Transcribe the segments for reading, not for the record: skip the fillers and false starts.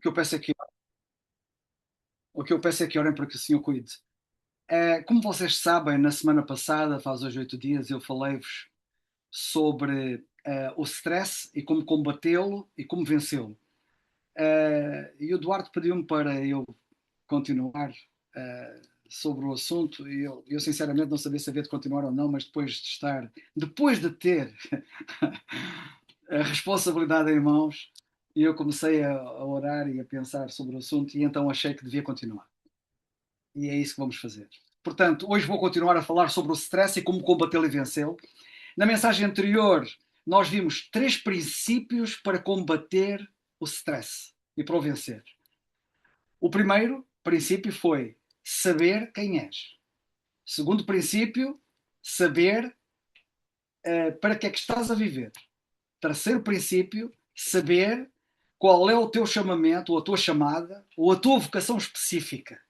que eu peço é que, o que eu peço é que orem para que o Senhor cuide. Como vocês sabem, na semana passada, faz hoje 8 dias, eu falei-vos sobre o stress e como combatê-lo e como vencê-lo. E o Eduardo pediu-me para eu continuar sobre o assunto e eu sinceramente não sabia se havia de continuar ou não, mas depois de ter a responsabilidade em mãos, eu comecei a orar e a pensar sobre o assunto e então achei que devia continuar. E é isso que vamos fazer. Portanto, hoje vou continuar a falar sobre o stress e como combatê-lo e vencê-lo. Na mensagem anterior, nós vimos 3 princípios para combater o stress e para o vencer. O primeiro princípio foi saber quem és. Segundo princípio, saber para que é que estás a viver. Terceiro princípio, saber qual é o teu chamamento, ou a tua chamada, ou a tua vocação específica.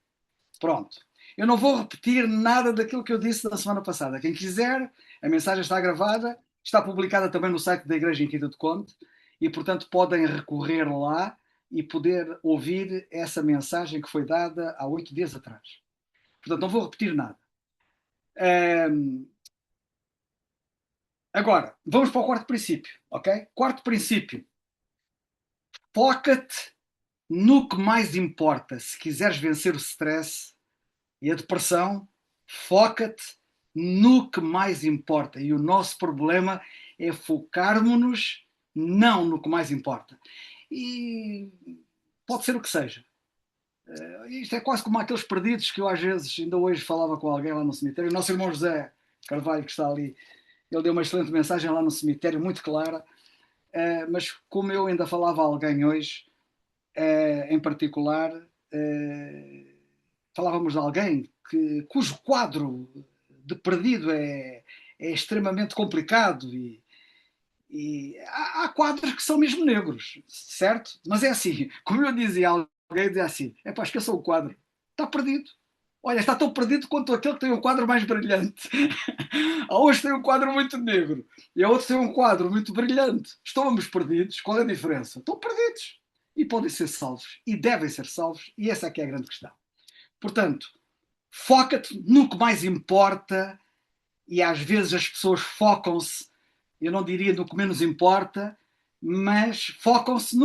Pronto. Eu não vou repetir nada daquilo que eu disse na semana passada. Quem quiser, a mensagem está gravada, está publicada também no site da Igreja em Quinta de Conde e, portanto, podem recorrer lá e poder ouvir essa mensagem que foi dada há 8 dias atrás. Portanto, não vou repetir nada. Agora, vamos para o quarto princípio, ok? Quarto princípio. Foca-te no que mais importa. Se quiseres vencer o stress e a depressão, foca-te no que mais importa. E o nosso problema é focarmos-nos não no que mais importa. E pode ser o que seja. Isto é quase como aqueles perdidos que eu às vezes, ainda hoje falava com alguém lá no cemitério. O nosso irmão José Carvalho, que está ali, ele deu uma excelente mensagem lá no cemitério, muito clara. Mas como eu ainda falava a alguém hoje, em particular, falávamos de alguém cujo quadro de perdido é extremamente complicado e há quadros que são mesmo negros, certo? Mas é assim, como eu dizia, alguém dizia assim, é pá, esqueça o quadro, está perdido. Olha, está tão perdido quanto aquele que tem um quadro mais brilhante. Há uns que têm um quadro muito negro e há outros que têm um quadro muito brilhante. Estamos perdidos, qual é a diferença? Estão perdidos e podem ser salvos e devem ser salvos e essa é que é a grande questão. Portanto, foca-te no que mais importa e às vezes as pessoas focam-se, eu não diria no que menos importa, mas focam-se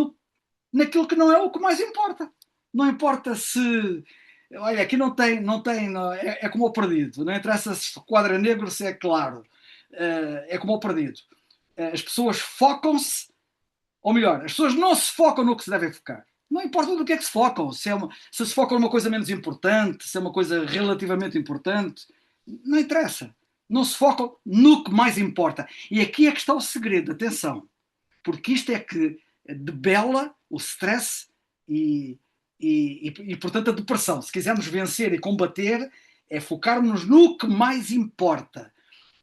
naquilo que não é o que mais importa. Não importa se. Olha, aqui não, é como o perdido. Não interessa se o quadro é negro, se é claro. É como o perdido. As pessoas focam-se, ou melhor, as pessoas não se focam no que se devem focar. Não importa do que é que se focam, se focam numa coisa menos importante, se é uma coisa relativamente importante, não interessa. Não se focam no que mais importa. E aqui é que está o segredo, atenção, porque isto é que debela o stress portanto, a depressão. Se quisermos vencer e combater, é focarmos no que mais importa.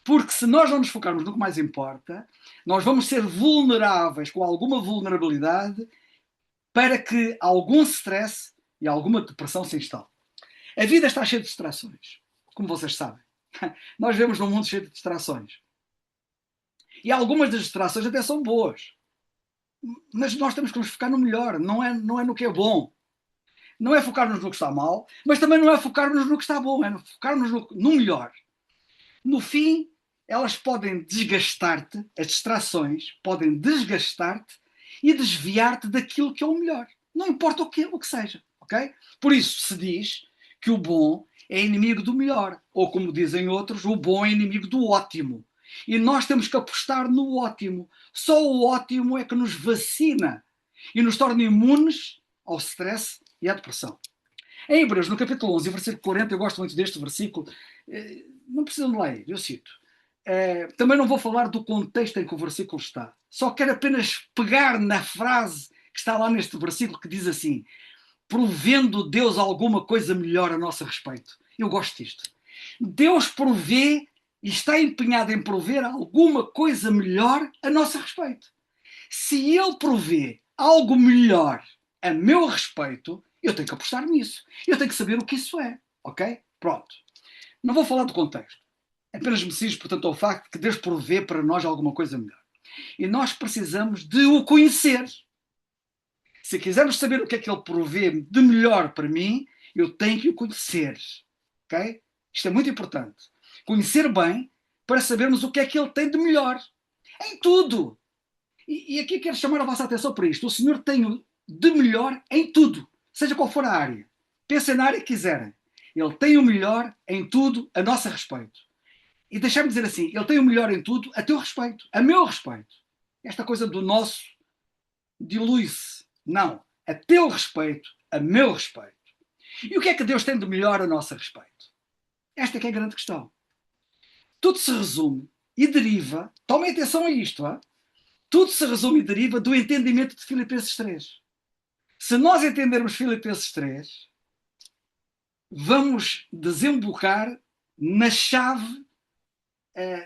Porque se nós não nos focarmos no que mais importa, nós vamos ser vulneráveis, com alguma vulnerabilidade, para que algum stress e alguma depressão se instale. A vida está cheia de distrações, como vocês sabem. Nós vivemos num mundo cheio de distrações. E algumas das distrações até são boas. Mas nós temos que nos focar no melhor, não é no que é bom. Não é focar-nos no que está mal, mas também não é focar-nos no que está bom, é focar-nos no melhor. No fim, elas podem desgastar-te, as distrações podem desgastar-te e desviar-te daquilo que é o melhor. Não importa o que seja, ok? Por isso se diz que o bom é inimigo do melhor, ou como dizem outros, o bom é inimigo do ótimo. E nós temos que apostar no ótimo. Só o ótimo é que nos vacina e nos torna imunes ao stress e à depressão. Em Hebreus, no capítulo 11, versículo 40, eu gosto muito deste versículo, não precisam de ler, eu cito. Também não vou falar do contexto em que o versículo está, só quero apenas pegar na frase que está lá neste versículo que diz assim: provendo Deus alguma coisa melhor a nosso respeito. Eu gosto disto. Deus provê e está empenhado em prover alguma coisa melhor a nosso respeito. Se Ele provê algo melhor a meu respeito, eu tenho que apostar nisso. Eu tenho que saber o que isso é. Ok? Pronto. Não vou falar do contexto. Apenas me cijo, portanto, ao facto de que Deus provê para nós alguma coisa melhor. E nós precisamos de o conhecer. Se quisermos saber o que é que ele provê de melhor para mim, eu tenho que o conhecer. Ok? Isto é muito importante. Conhecer bem para sabermos o que é que ele tem de melhor. Em tudo. E aqui quero chamar a vossa atenção para isto. O Senhor tem de melhor em tudo, seja qual for a área. Pensem na área que quiserem. Ele tem o melhor em tudo a nosso respeito. E deixar-me dizer assim, ele tem o melhor em tudo a teu respeito, a meu respeito. Esta coisa do nosso dilui-se. Não. A teu respeito, a meu respeito. E o que é que Deus tem de melhor a nosso respeito? Esta é que é a grande questão. Tudo se resume e deriva, tomem atenção a isto, hein? Tudo se resume e deriva do entendimento de Filipenses 3. Se nós entendermos Filipenses 3, vamos desembocar na chave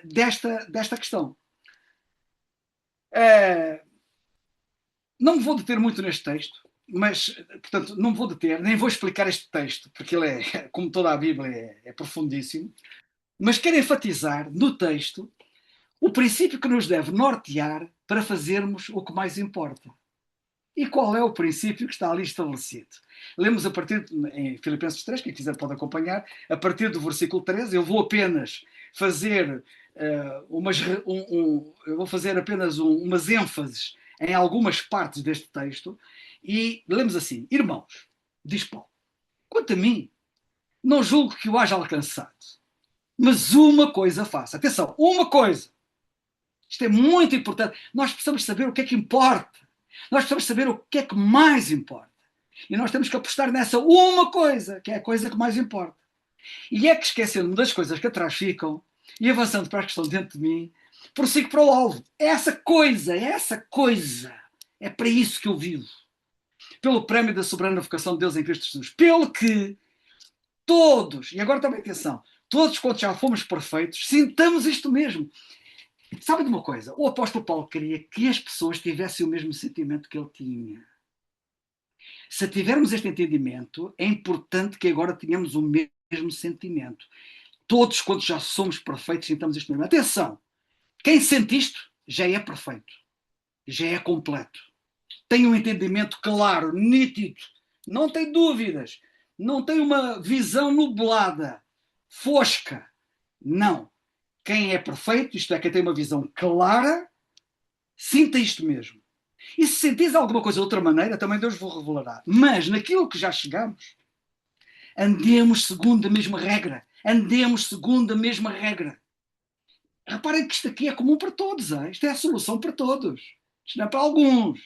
desta questão. Não me vou deter muito neste texto, mas, portanto, não me vou deter, nem vou explicar este texto, porque ele é, como toda a Bíblia, é profundíssimo, mas quero enfatizar no texto o princípio que nos deve nortear para fazermos o que mais importa. E qual é o princípio que está ali estabelecido? Lemos a partir, em Filipenses 3, quem quiser pode acompanhar, a partir do versículo 13, eu vou apenas fazer umas ênfases em algumas partes deste texto, e lemos assim: irmãos, diz Paulo, quanto a mim, não julgo que o haja alcançado, mas uma coisa faço. Atenção, uma coisa. Isto é muito importante. Nós precisamos saber o que é que importa. Nós precisamos saber o que é que mais importa. E nós temos que apostar nessa uma coisa, que é a coisa que mais importa. E é que, esquecendo-me das coisas que atrás ficam e avançando para as que estão dentro de mim, prossigo para o alvo. É essa coisa, é essa coisa. É para isso que eu vivo. Pelo prémio da soberana vocação de Deus em Cristo Jesus. Pelo que todos, e agora também atenção, todos quando já fomos perfeitos, sintamos isto mesmo. Sabe de uma coisa? O apóstolo Paulo queria que as pessoas tivessem o mesmo sentimento que ele tinha. Se tivermos este entendimento, é importante que agora tenhamos o mesmo sentimento. Todos, quando já somos perfeitos, sintamos isto mesmo. Atenção! Quem sente isto já é perfeito. Já é completo. Tem um entendimento claro, nítido. Não tem dúvidas. Não tem uma visão nublada, fosca. Não. Quem é perfeito, isto é, quem tem uma visão clara, sinta isto mesmo. E se sentis alguma coisa de outra maneira, também Deus vos revelará. Mas naquilo que já chegamos, andemos segundo a mesma regra. Andemos segundo a mesma regra. Reparem que isto aqui é comum para todos. Hein? Isto é a solução para todos. Isto não é para alguns.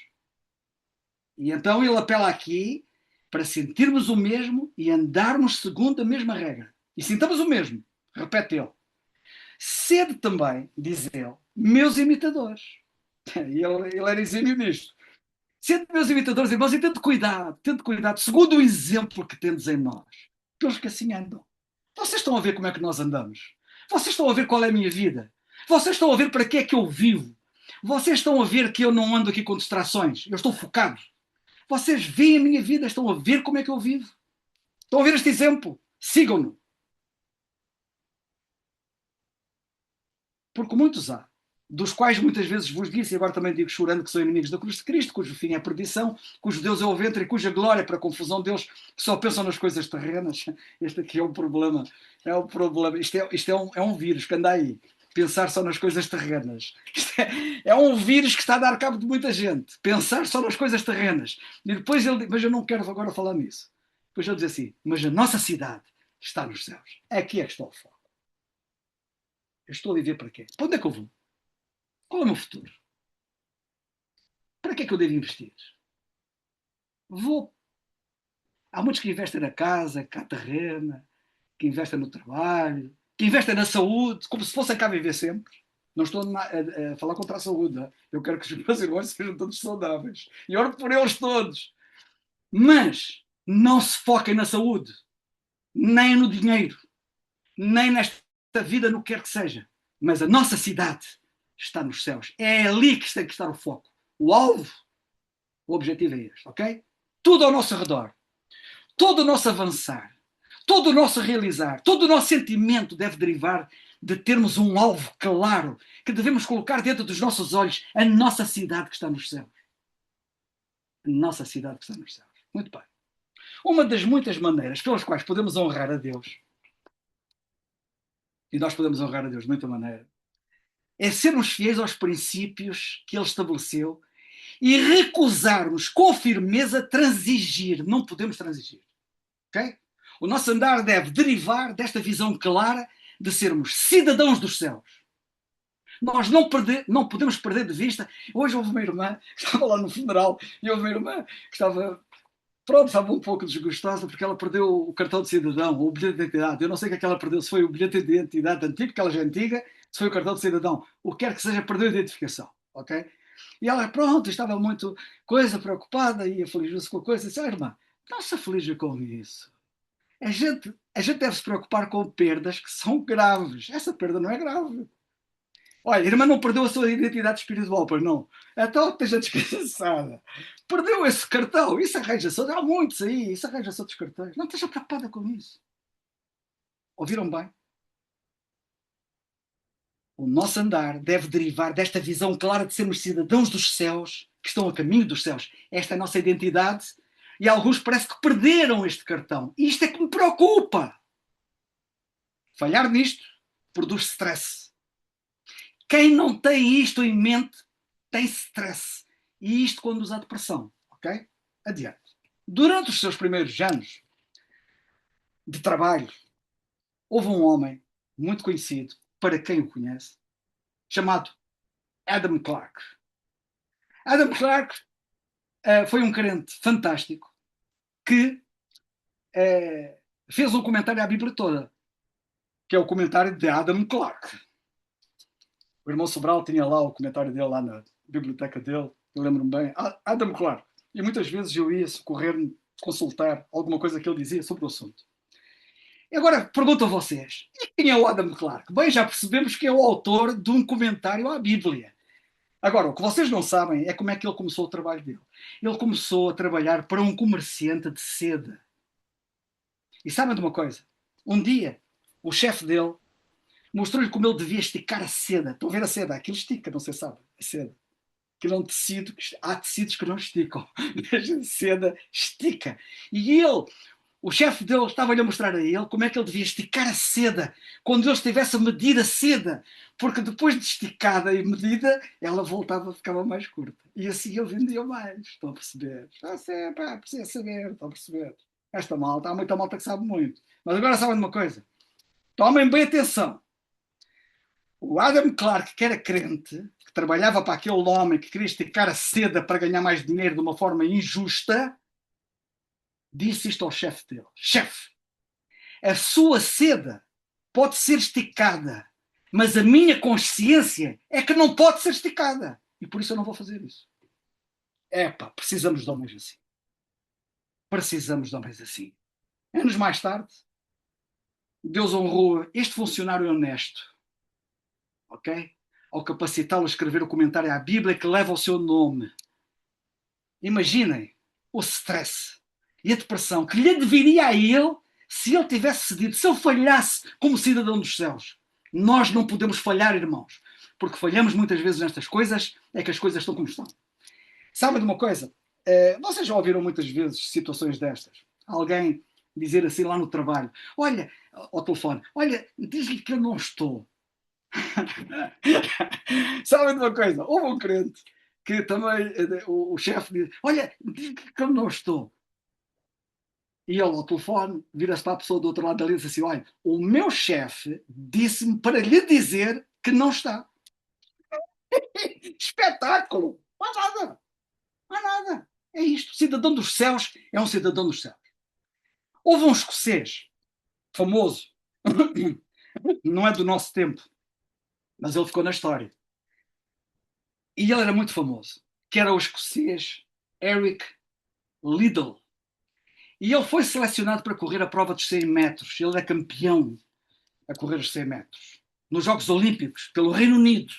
E então ele apela aqui para sentirmos o mesmo e andarmos segundo a mesma regra. E sintamos o mesmo. Repete ele. Sede também, diz ele, meus imitadores. E ele era exímio nisto. Sede meus imitadores, irmãos, e tente cuidado, segundo o exemplo que tendes em nós, pelos que assim andam. Vocês estão a ver como é que nós andamos? Vocês estão a ver qual é a minha vida? Vocês estão a ver para que é que eu vivo? Vocês estão a ver que eu não ando aqui com distrações? Eu estou focado. Vocês veem a minha vida, estão a ver como é que eu vivo? Estão a ver este exemplo? Sigam-no. Porque muitos há, dos quais muitas vezes vos disse, e agora também digo chorando, que são inimigos da cruz de Cristo, cujo fim é a perdição, cujo Deus é o ventre e cuja glória é para a confusão deles, que só pensam nas coisas terrenas. Este aqui é um problema. É um problema. Isto é um vírus que anda aí. Pensar só nas coisas terrenas. É um vírus que está a dar cabo de muita gente. Pensar só nas coisas terrenas. E depois ele diz, mas eu não quero agora falar nisso. Depois ele diz assim, mas a nossa cidade está nos céus. Aqui é que está o foco. Eu estou a viver para quê? Para onde é que eu vou? Qual é o meu futuro? Para que é que eu devo investir? Vou. Há muitos que investem na casa, cá terrena, que investem no trabalho, que investem na saúde, como se fossem cá viver sempre. Não estou a falar contra a saúde. Não? Eu quero que os meus irmãos sejam todos saudáveis. E oro por eles todos. Mas não se foquem na saúde, nem no dinheiro, nem nesta vida, no que quer que seja. Mas a nossa cidade está nos céus. É ali que tem que estar o foco. O alvo, o objetivo é este, ok? Tudo ao nosso redor, todo o nosso avançar, todo o nosso realizar, todo o nosso sentimento deve derivar de termos um alvo claro que devemos colocar dentro dos nossos olhos, a nossa cidade que está nos céus. A nossa cidade que está nos céus. Muito bem. Uma das muitas maneiras pelas quais podemos honrar a Deus, e nós podemos honrar a Deus de muita maneira, é sermos fiéis aos princípios que Ele estabeleceu e recusarmos com firmeza transigir. Não podemos transigir. Okay? O nosso andar deve derivar desta visão clara de sermos cidadãos dos céus. Nós não podemos perder de vista. Hoje houve uma irmã que estava lá no funeral e houve uma irmã que estava um pouco desgostosa porque ela perdeu o cartão de cidadão, o bilhete de identidade. Eu não sei o que é que ela perdeu, se foi o bilhete de identidade antigo, porque ela já é antiga, se foi o cartão de cidadão. O que quer que seja, perdeu a identificação. Ok? E ela, pronto, estava muito preocupada e afligida-se com a coisa. Disse, irmã, não se aflija com isso. A gente deve se preocupar com perdas que são graves. Essa perda não é grave. Olha, a irmã não perdeu a sua identidade espiritual, pois não? Então esteja descansada. Perdeu esse cartão, isso arranja-se. Há muitos aí, isso arranja-se outros cartões. Não esteja preocupada com isso. Ouviram bem? O nosso andar deve derivar desta visão clara de sermos cidadãos dos céus, que estão a caminho dos céus. Esta é a nossa identidade. E alguns parece que perderam este cartão. E isto é que me preocupa. Falhar nisto produz stress. Quem não tem isto em mente tem stress. E isto conduz à depressão. Ok? Adiante. Durante os seus primeiros anos de trabalho, houve um homem muito conhecido, para quem o conhece, chamado Adam Clarke. Adam Clarke foi um crente fantástico que fez um comentário à Bíblia toda, que é o comentário de Adam Clarke. O irmão Sobral tinha lá o comentário dele, lá na biblioteca dele, eu lembro-me bem, Adam Clarke. E muitas vezes eu ia socorrer-me, consultar alguma coisa que ele dizia sobre o assunto. E agora pergunto a vocês, e quem é o Adam Clarke? Bem, já percebemos que é o autor de um comentário à Bíblia. Agora, o que vocês não sabem é como é que ele começou o trabalho dele. Ele começou a trabalhar para um comerciante de seda. E sabem de uma coisa? Um dia, o chefe dele mostrou-lhe como ele devia esticar a seda. Estão a ver a seda? Aquilo estica, não sei se sabe, a seda. Aquilo é um tecido, há tecidos que não esticam. Mas a seda estica. E ele, o chefe dele, estava-lhe a mostrar a ele como é que ele devia esticar a seda quando ele estivesse a medir a seda. Porque depois de esticada e medida, ela voltava, ficava mais curta. E assim ele vendia mais. Estão a perceber? Precisa saber, estão a perceber? Esta malta, há muita malta que sabe muito. Mas agora sabem de uma coisa. Tomem bem atenção. O Adam Clarke, que era crente, que trabalhava para aquele homem que queria esticar a seda para ganhar mais dinheiro de uma forma injusta, disse isto ao chefe dele. Chefe, a sua seda pode ser esticada, mas a minha consciência é que não pode ser esticada. E por isso eu não vou fazer isso. Precisamos de homens assim. Precisamos de homens assim. Anos mais tarde, Deus honrou este funcionário honesto, ok? Ao capacitá-lo a escrever o comentário à Bíblia que leva o seu nome. Imaginem o stress e a depressão que lhe adviria a ele se ele tivesse cedido, se ele falhasse como cidadão dos céus. Nós não podemos falhar, irmãos, porque falhamos muitas vezes nestas coisas, é que as coisas estão como estão. Sabem de uma coisa? Vocês já ouviram muitas vezes situações destas? Alguém dizer assim lá no trabalho, olha, ao telefone, olha, diz-lhe que eu não estou. Sabem de uma coisa? Houve um crente que também o chefe diz, olha, diz-lhe que eu não estou. E ele ao telefone vira-se para a pessoa do outro lado da linha e diz assim, olha, o meu chefe disse-me para lhe dizer que não está. Espetáculo! Não há nada. Não há nada. É isto. Cidadão dos céus é um cidadão dos céus. Houve um escocês famoso, não é do nosso tempo, mas ele ficou na história. E ele era muito famoso, que era o escocês Eric Liddell. E ele foi selecionado para correr a prova dos 100 metros. Ele era campeão a correr os 100 metros. Nos Jogos Olímpicos, pelo Reino Unido.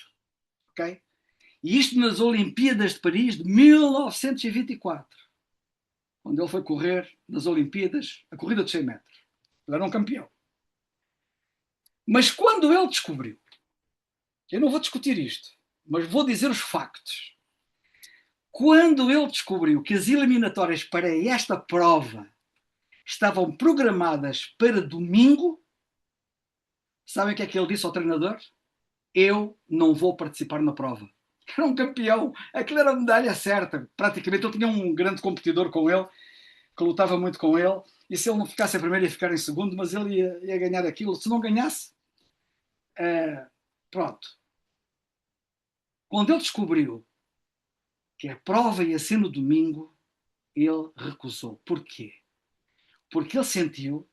Okay? E isto nas Olimpíadas de Paris de 1924. Quando ele foi correr nas Olimpíadas a corrida dos 100 metros. Ele era um campeão. Mas quando ele descobriu, eu não vou discutir isto, mas vou dizer os factos. Quando ele descobriu que as eliminatórias para esta prova estavam programadas para domingo, sabem o que é que ele disse ao treinador? Eu não vou participar na prova. Era um campeão, aquilo era a medalha certa. Praticamente ele tinha um grande competidor com ele, que lutava muito com ele, e se ele não ficasse em primeiro ia ficar em segundo, mas ele ia ganhar aquilo. Se não ganhasse, pronto. Quando ele descobriu que a prova ia ser no domingo, ele recusou. Porquê? Porque ele sentiu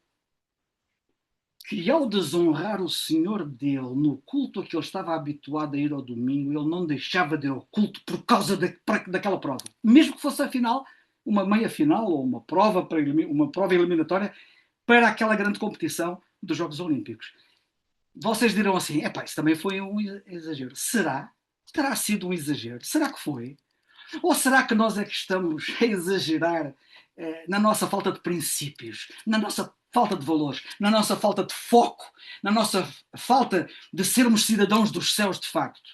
que ao desonrar o Senhor dele no culto a que ele estava habituado a ir ao domingo, ele não deixava de ir ao culto por causa daquela prova. Mesmo que fosse a final, uma meia final ou uma prova eliminatória para aquela grande competição dos Jogos Olímpicos. Vocês dirão assim, epá, isso também foi um exagero. Será? Terá sido um exagero? Será que foi? Ou será que nós é que estamos a exagerar na nossa falta de princípios, na nossa falta de valores, na nossa falta de foco, na nossa falta de sermos cidadãos dos céus de facto?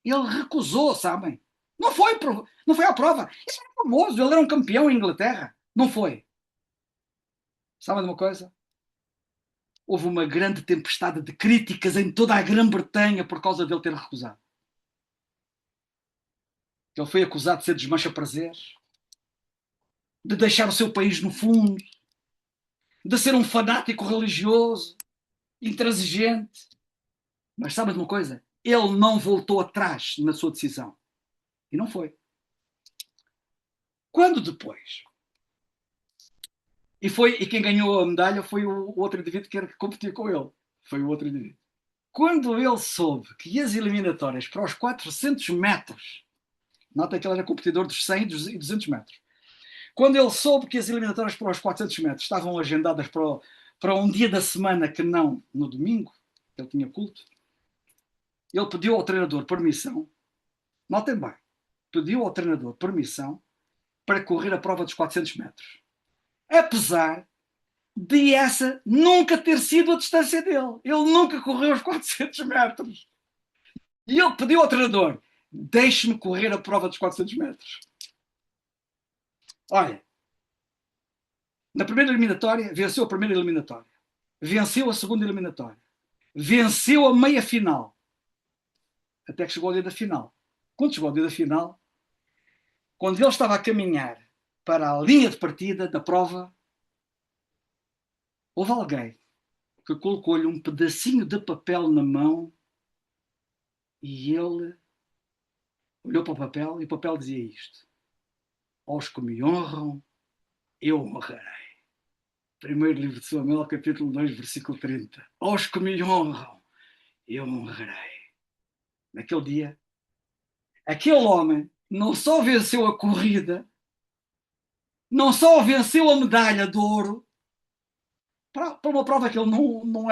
Ele recusou, sabem? Não foi à prova. Isso era famoso, ele era um campeão em Inglaterra. Não foi. Sabem de uma coisa? Houve uma grande tempestade de críticas em toda a Grã-Bretanha por causa dele ter recusado. Ele foi acusado de ser desmancha-prazeres, de deixar o seu país no fundo, de ser um fanático religioso, intransigente. Mas sabe de uma coisa? Ele não voltou atrás na sua decisão. E não foi. Quando depois? E quem ganhou a medalha foi o outro indivíduo que competiu com ele. Foi o outro indivíduo. Quando ele soube que as eliminatórias para os 400 metros, nota que ele era competidor dos 100 e 200 metros, quando ele soube que as eliminatórias para os 400 metros estavam agendadas para um dia da semana que não no domingo, ele tinha culto, ele pediu ao treinador permissão, notem bem, pediu ao treinador permissão para correr a prova dos 400 metros. Apesar de essa nunca ter sido a distância dele. Ele nunca correu os 400 metros. E ele pediu ao treinador, deixe-me correr a prova dos 400 metros. Olha, na primeira eliminatória, venceu a primeira eliminatória. Venceu a segunda eliminatória. Venceu a meia final. Até que chegou ao dia da final. Quando chegou ao dia da final, quando ele estava a caminhar para a linha de partida da prova, houve alguém que colocou-lhe um pedacinho de papel na mão e ele olhou para o papel e o papel dizia isto: aos que me honram, eu honrarei. Primeiro livro de Samuel, capítulo 2, versículo 30. Aos que me honram, eu honrarei. Naquele dia, aquele homem não só venceu a corrida, não só venceu a medalha de ouro, para uma prova que ele não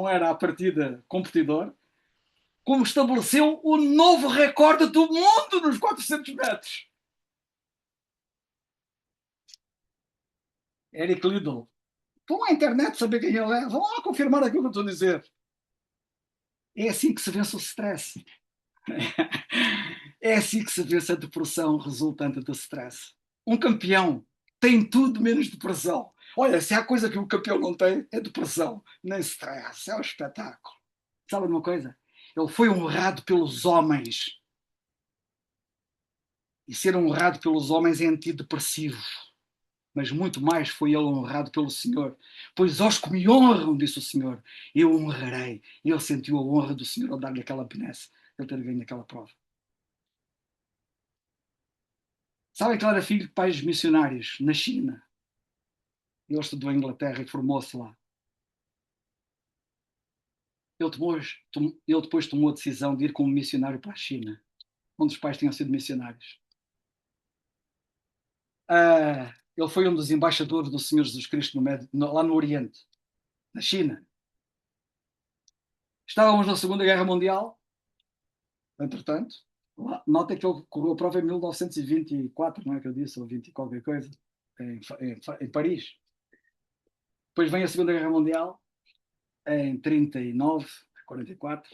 era à partida competidor, como estabeleceu o novo recorde do mundo nos 400 metros. Eric Liddell. Vão à internet saber quem ele é. Vão lá confirmar aquilo que eu estou a dizer. É assim que se vence o stress. É assim que se vence a depressão resultante do stress. Um campeão tem tudo menos depressão. Olha, se há coisa que um campeão não tem, é depressão, nem stress. É um espetáculo. Sabe de uma coisa? Ele foi honrado pelos homens. E ser honrado pelos homens é antidepressivo. Mas muito mais foi ele honrado pelo Senhor. Pois aos que me honram, disse o Senhor, eu honrarei. E ele sentiu a honra do Senhor ao dar-lhe aquela benesse, ele ter ganho aquela prova. Sabem que ele era filho de pais missionários na China. Ele estudou em Inglaterra e formou-se lá. Ele depois tomou a decisão de ir como missionário para a China, onde os pais tinham sido missionários. Ele foi um dos embaixadores do Senhor Jesus Cristo lá no Oriente, na China. Estávamos na Segunda Guerra Mundial, entretanto. Nota que ele correu a prova em 1924, não é que eu disse, ou 20 qualquer coisa, em Paris. Depois vem a Segunda Guerra Mundial, em 39, 44.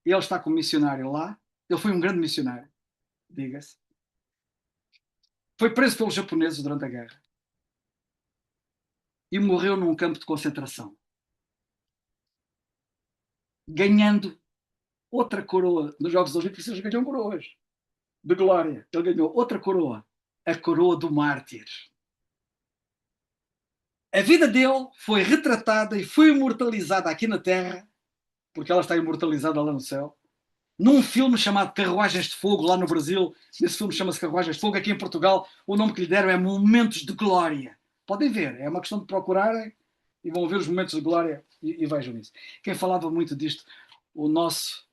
Ele está como missionário lá. Ele foi um grande missionário, diga-se. Foi preso pelos japoneses durante a guerra e morreu num campo de concentração, ganhando outra coroa nos Jogos Olímpicos. Eles ganham coroas de glória. Ele ganhou outra coroa, a coroa do mártir. A vida dele foi retratada e foi imortalizada aqui na Terra, porque ela está imortalizada lá no céu, num filme chamado Carruagens de Fogo, lá no Brasil. Esse filme chama-se Carruagens de Fogo. Aqui em Portugal, o nome que lhe deram é Momentos de Glória. Podem ver, é uma questão de procurarem e vão ver os momentos de glória e vejam isso. Quem falava muito disto, o nosso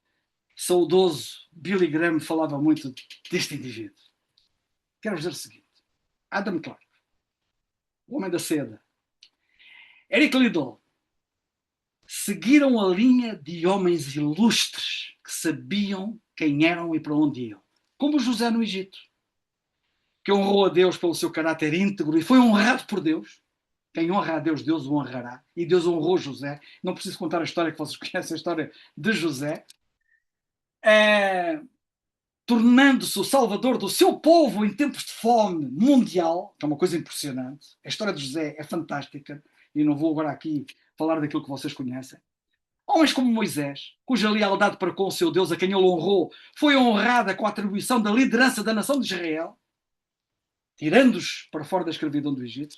saudoso Billy Graham falava muito deste indivíduo. Quero dizer o seguinte: Adam Clark, o Homem da Seda, Eric Liddell, seguiram a linha de homens ilustres que sabiam quem eram e para onde iam, como José no Egito, que honrou a Deus pelo seu caráter íntegro e foi honrado por Deus. Quem honra a Deus, Deus o honrará. E Deus honrou José. Não preciso contar a história, que vocês conhecem a história de José. Tornando-se o salvador do seu povo em tempos de fome mundial, que é uma coisa impressionante. A história de José é fantástica e não vou agora aqui falar daquilo que vocês conhecem. Homens como Moisés, cuja lealdade para com o seu Deus, a quem ele honrou, foi honrada com a atribuição da liderança da nação de Israel, tirando-os para fora da escravidão do Egito.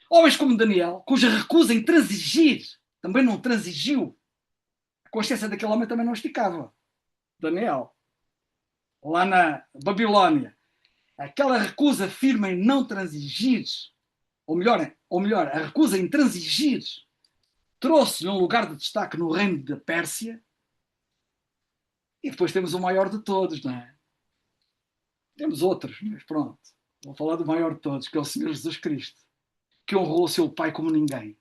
Homens como Daniel, cuja recusa em transigir, também não transigiu. A consciência daquele homem também não esticava. Daniel, lá na Babilónia, aquela recusa firme em não transigir, ou melhor, a recusa em transigir, trouxe-lhe um lugar de destaque no reino da Pérsia. E depois temos o maior de todos, não é? Temos outros, mas pronto. Vou falar do maior de todos, que é o Senhor Jesus Cristo, que honrou o seu Pai como ninguém.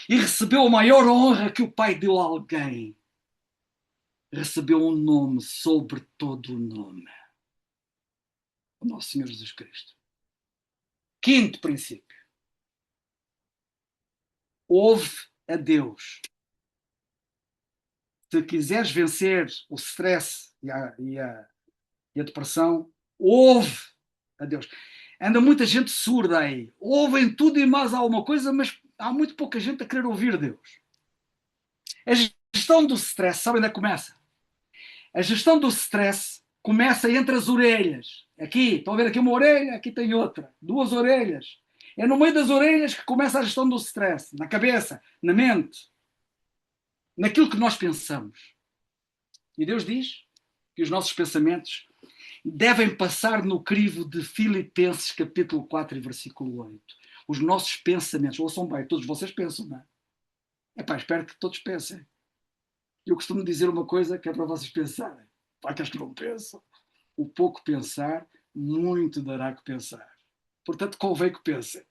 E recebeu a maior honra que o Pai deu a alguém. Recebeu um nome sobre todo o nome. O nosso Senhor Jesus Cristo. Quinto princípio. Ouve a Deus. Se quiseres vencer o stress e a depressão, ouve a Deus. Anda muita gente surda aí. Ouvem tudo e mais alguma coisa, mas há muito pouca gente a querer ouvir Deus. A gestão do stress, sabe onde é que começa? A gestão do stress começa entre as orelhas. Aqui, estão a ver aqui uma orelha, aqui tem outra. Duas orelhas. É no meio das orelhas que começa a gestão do stress. Na cabeça, na mente, naquilo que nós pensamos. E Deus diz que os nossos pensamentos devem passar no crivo de Filipenses capítulo 4 e versículo 8. Os nossos pensamentos, ouçam bem, todos vocês pensam, não é? Epá, espero que todos pensem. Eu costumo dizer uma coisa que é para vocês pensarem. Para aqueles que não pensam. O pouco pensar, muito dará que pensar. Portanto, convém que pensem.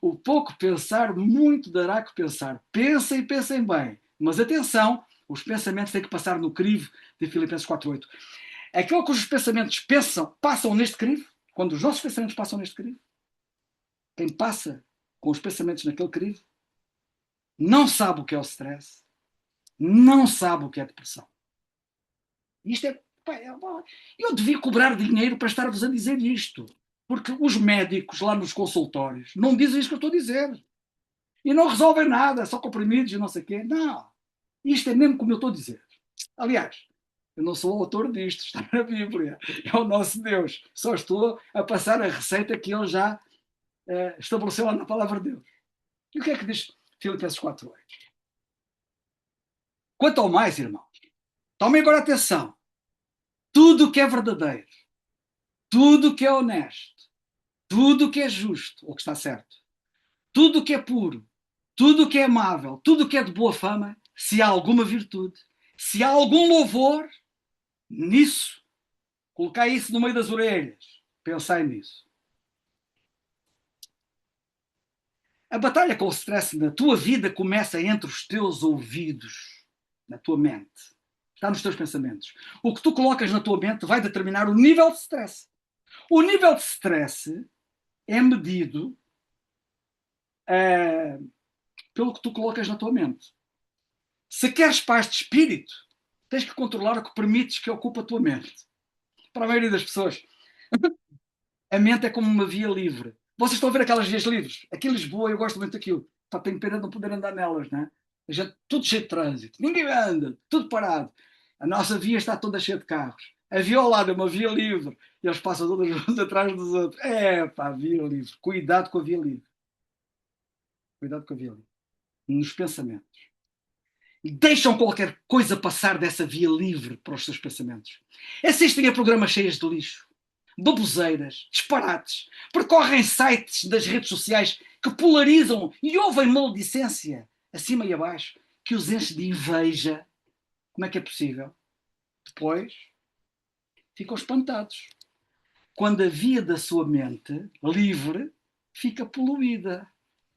O pouco pensar, muito dará que pensar. Pensem e pensem bem. Mas atenção, os pensamentos têm que passar no crivo de Filipenses 4:8. Aquilo que os pensamentos passam neste crivo, quando os nossos pensamentos passam neste crivo, quem passa com os pensamentos naquele crivo não sabe o que é o stress, não sabe o que é a depressão. Isto é. Eu devia cobrar dinheiro para estar-vos a dizer isto, porque os médicos lá nos consultórios não dizem isto que eu estou a dizer. E não resolvem nada, só comprimidos e não sei o quê. Não. Isto é mesmo como eu estou a dizer. Aliás, eu não sou o autor disto, está na Bíblia. É o nosso Deus. Só estou a passar a receita que ele já estabeleceu lá na palavra de Deus. E o que é que diz Filipenses 4:8? Quanto ao mais, irmãos, tomem agora atenção. Tudo o que é verdadeiro, tudo o que é honesto, tudo o que é justo, ou que está certo, tudo o que é puro, tudo o que é amável, tudo o que é de boa fama, se há alguma virtude, se há algum louvor, nisso, colocai isso no meio das orelhas, pensai nisso. A batalha com o stress na tua vida começa entre os teus ouvidos, na tua mente. Está nos teus pensamentos. O que tu colocas na tua mente vai determinar o nível de stress. O nível de stress é medido pelo que tu colocas na tua mente. Se queres paz de espírito, tens que controlar o que permites que ocupe a tua mente. Para a maioria das pessoas, A mente é como uma via livre. Vocês estão a ver aquelas vias livres? Aqui em Lisboa eu gosto muito daquilo. Só tenho pena de não poder andar nelas, né? Já tudo cheio de trânsito. Ninguém anda, tudo parado. A nossa via está toda cheia de carros. A via ao lado é uma via livre. E eles passam todos uns atrás dos outros. É pá, via livre. Cuidado com a via livre. Cuidado com a via livre. Nos pensamentos. Deixam qualquer coisa passar dessa via livre para os seus pensamentos. Assistem a programas cheios de lixo, baboseiras, disparates, percorrem sites das redes sociais que polarizam e ouvem maledicência, acima e abaixo, que os enche de inveja. Como é que é possível? Depois ficam espantados quando a via da sua mente livre fica poluída,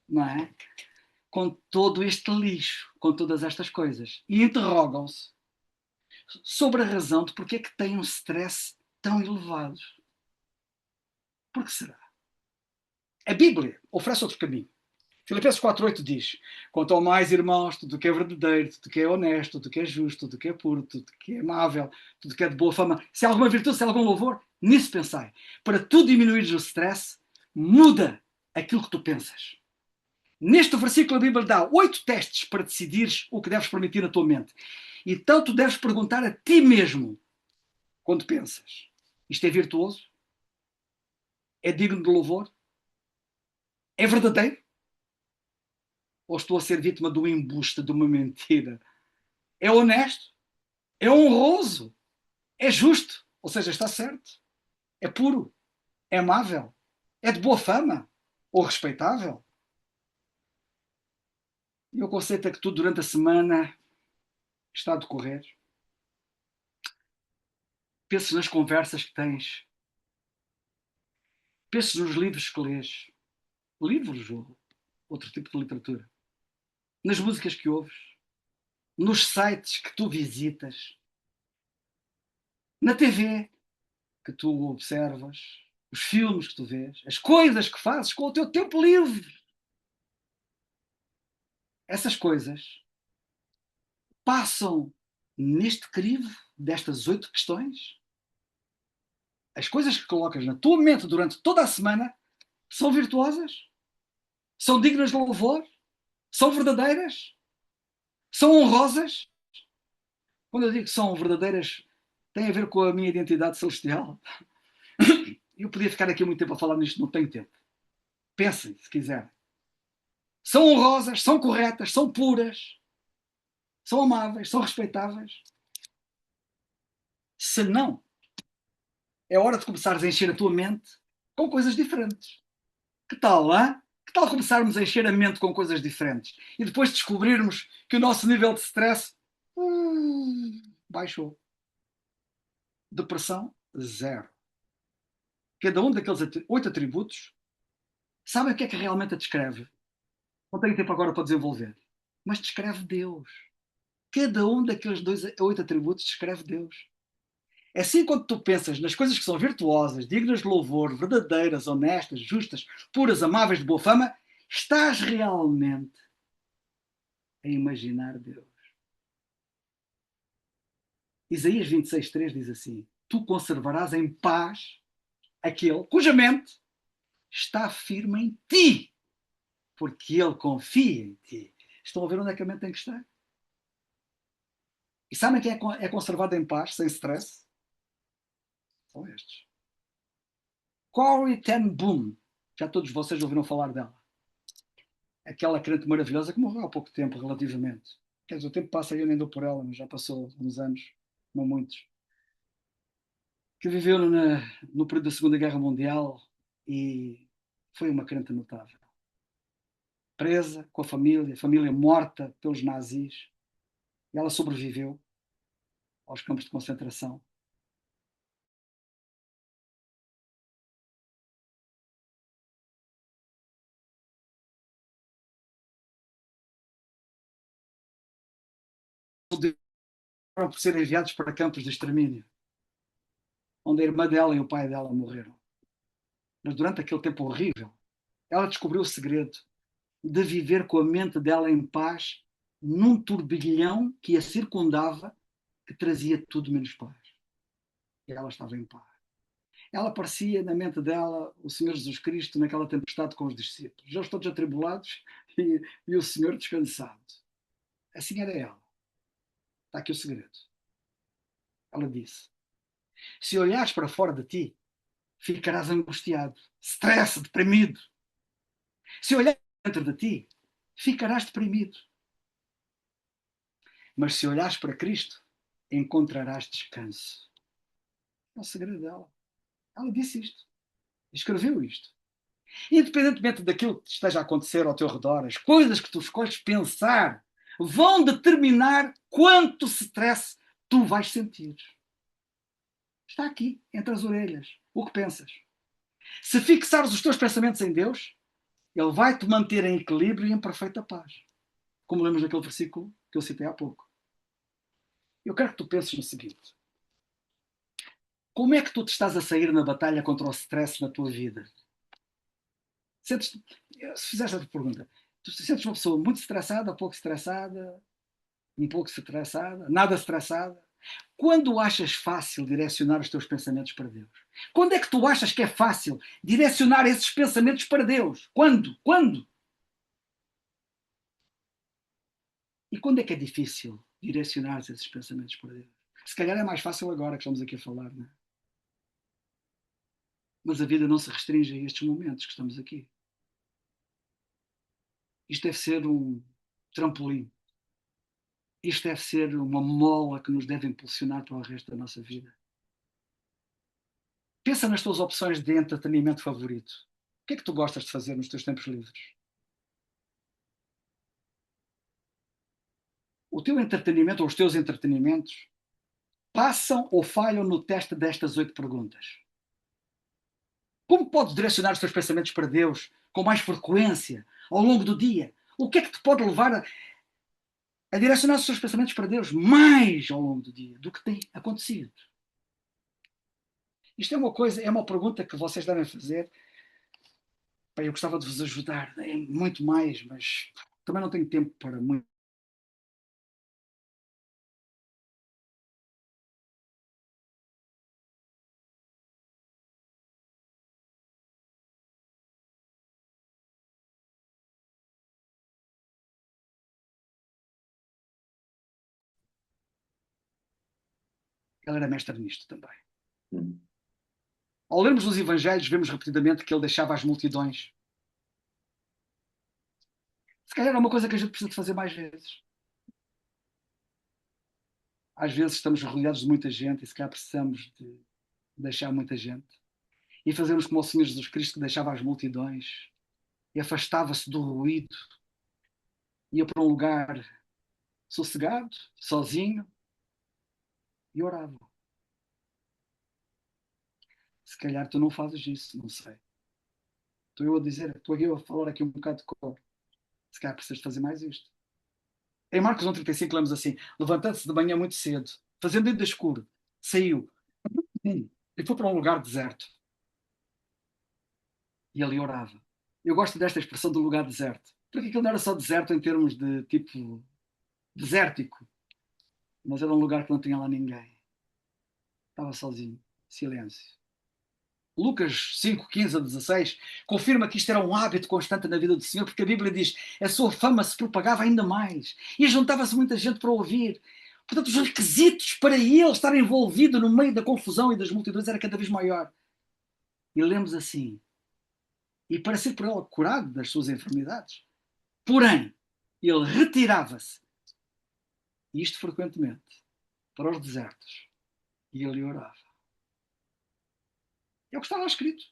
não é? Com todo este lixo, com todas estas coisas. E interrogam-se sobre a razão de porque é que têm um stress tão elevado. Por que será? A Bíblia oferece outro caminho. Filipenses 4,8 diz: quanto ao mais, irmãos, tudo o que é verdadeiro, tudo o que é honesto, tudo o que é justo, tudo o que é puro, tudo o que é amável, tudo o que é de boa fama, se há alguma virtude, se há algum louvor, nisso pensai. Para tu diminuires o stress, muda aquilo que tu pensas. Neste versículo a Bíblia dá 8 testes para decidires o que deves permitir na tua mente. Então tu deves perguntar a ti mesmo, quando pensas, isto é virtuoso? É digno de louvor? É verdadeiro? Ou estou a ser vítima de um embuste, de uma mentira? É honesto? É honroso? É justo? Ou seja, está certo? É puro? É amável? É de boa fama? Ou respeitável? E o conceito é que tu, durante a semana, está a decorrer, penses nas conversas que tens, penses nos livros que lês, livros ou outro tipo de literatura, nas músicas que ouves, nos sites que tu visitas, na TV que tu observas, os filmes que tu vês, as coisas que fazes com o teu tempo livre. Essas coisas passam neste crivo destas 8 questões. As coisas que colocas na tua mente durante toda a semana são virtuosas? São dignas de louvor? São verdadeiras? São honrosas? Quando eu digo que são verdadeiras, tem a ver com a minha identidade celestial. Eu podia ficar aqui muito tempo a falar nisto, não tenho tempo. Pensem, se quiserem. São honrosas, são corretas, são puras, são amáveis, são respeitáveis. Se não, é hora de começares a encher a tua mente com coisas diferentes. Que tal, hein? Que tal começarmos a encher a mente com coisas diferentes e depois descobrirmos que o nosso nível de stress baixou. Depressão, zero. Cada um daqueles 8 atributos, sabem o que é que realmente a descreve? Não tenho tempo agora para desenvolver. Mas descreve Deus. Cada um daqueles 8 atributos descreve Deus. É assim quando tu pensas nas coisas que são virtuosas, dignas de louvor, verdadeiras, honestas, justas, puras, amáveis, de boa fama, estás realmente a imaginar Deus. Isaías 26,3 diz assim: tu conservarás em paz aquele cuja mente está firme em ti, porque ele confia em ti. Estão a ver onde é que a mente tem que estar? E sabem quem é conservado em paz, sem stress? São estes. Corrie ten Boom. Já todos vocês ouviram falar dela. Aquela crente maravilhosa que morreu há pouco tempo, relativamente. Quer dizer, o tempo passa e eu nem dou por ela, mas já passou uns anos, não muitos. Que viveu no período da Segunda Guerra Mundial e foi uma crente notável. Presa com a família morta pelos nazis, e ela sobreviveu aos campos de concentração. Por ser enviados para campos de extermínio, onde a irmã dela e o pai dela morreram. Mas durante aquele tempo horrível, ela descobriu o segredo de viver com a mente dela em paz num turbilhão que a circundava, que trazia tudo menos paz. E ela estava em paz. ela parecia, na mente dela, o Senhor Jesus Cristo naquela tempestade com os discípulos. Eles todos atribulados e o Senhor descansado. Assim era ela. Está aqui o segredo. Ela disse: se olhares para fora de ti, ficarás angustiado, stress, deprimido. Se olhares dentro de ti, ficarás deprimido. Mas se olhares para Cristo, encontrarás descanso. É o segredo dela. Ela disse isto. Escreveu isto. Independentemente daquilo que esteja a acontecer ao teu redor, as coisas que tu escolhes pensar vão determinar quanto stress tu vais sentir. Está aqui, entre as orelhas. O que pensas? Se fixares os teus pensamentos em Deus, Ele vai te manter em equilíbrio e em perfeita paz. Como lemos naquele versículo que eu citei há pouco. Eu quero que tu penses no seguinte: como é que tu te estás a sair na batalha contra o stress na tua vida? Sentes, se fizeres essa pergunta, tu sentes uma pessoa muito estressada, pouco estressada, um pouco estressada, nada estressada? Quando achas fácil direcionar os teus pensamentos para Deus? Quando é que tu achas que é fácil direcionar esses pensamentos para Deus? Quando? Quando? E quando é que é difícil direcionar esses pensamentos para Deus? Se calhar é mais fácil agora que estamos aqui a falar, não é? Mas a vida não se restringe a estes momentos que estamos aqui. Isto deve ser um trampolim. Isto deve ser uma mola que nos deve impulsionar para o resto da nossa vida. Pensa nas tuas opções de entretenimento favorito. O que é que tu gostas de fazer nos teus tempos livres? O teu entretenimento ou os teus entretenimentos passam ou falham no teste destas 8 perguntas? Como podes direcionar os teus pensamentos para Deus com mais frequência ao longo do dia? O que é que te pode levar a direcionar os teus pensamentos para Deus mais ao longo do dia do que tem acontecido? Isto é uma coisa, é uma pergunta que vocês devem fazer. Bem, eu gostava de vos ajudar em muito mais, mas também não tenho tempo para muito. Ele era mestre nisto também. Ao lermos os Evangelhos, vemos repetidamente que ele deixava as multidões. Se calhar é uma coisa que a gente precisa de fazer mais vezes. Às vezes estamos rodeados de muita gente e se calhar precisamos de deixar muita gente. E fazermos como o Senhor Jesus Cristo, que deixava as multidões e afastava-se do ruído, ia para um lugar sossegado, sozinho, e orava. Se calhar tu não fazes isso, não sei. Estou eu a dizer, estou eu a falar aqui um bocado de cor. Se calhar precisas fazer mais isto. Em Marcos 1,35 lemos assim: levantando-se de manhã muito cedo, fazendo ainda escuro, saiu e foi para um lugar deserto. E ali orava. Eu gosto desta expressão do lugar deserto. Porque aquilo não era só deserto em termos de tipo desértico, mas era um lugar que não tinha lá ninguém. Estava sozinho, silêncio. Lucas 5, 15 a 16 confirma que isto era um hábito constante na vida do Senhor, porque a Bíblia diz que a sua fama se propagava ainda mais e juntava-se muita gente para ouvir. Portanto, os requisitos para ele estar envolvido no meio da confusão e das multidões era cada vez maior. E lemos assim: e para ser por ela curado das suas enfermidades. Porém, ele retirava-se, isto frequentemente, para os desertos e ele orava. É o que está lá escrito.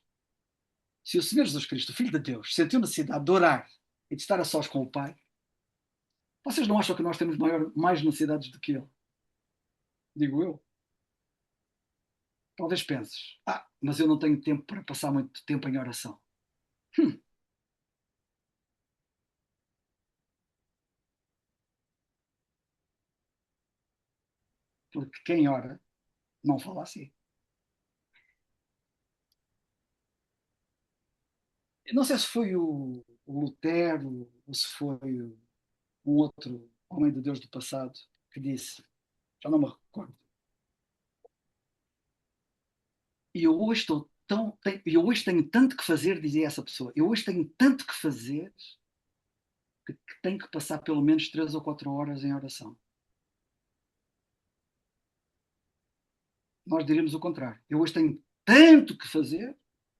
Se o Senhor Jesus Cristo, o Filho de Deus, sentiu necessidade de orar e de estar a sós com o Pai, vocês não acham que nós temos mais necessidades do que Ele? Digo eu. Talvez penses, mas eu não tenho tempo para passar muito tempo em oração. Hum, porque quem ora não fala assim. Eu não sei se foi o Lutero ou se foi um outro homem de Deus do passado que disse, já não me recordo, E eu hoje eu hoje tenho tanto que fazer, dizia essa pessoa, eu hoje tenho tanto que fazer que tenho que passar pelo menos 3 ou 4 horas em oração. Nós diríamos o contrário. Eu hoje tenho tanto que fazer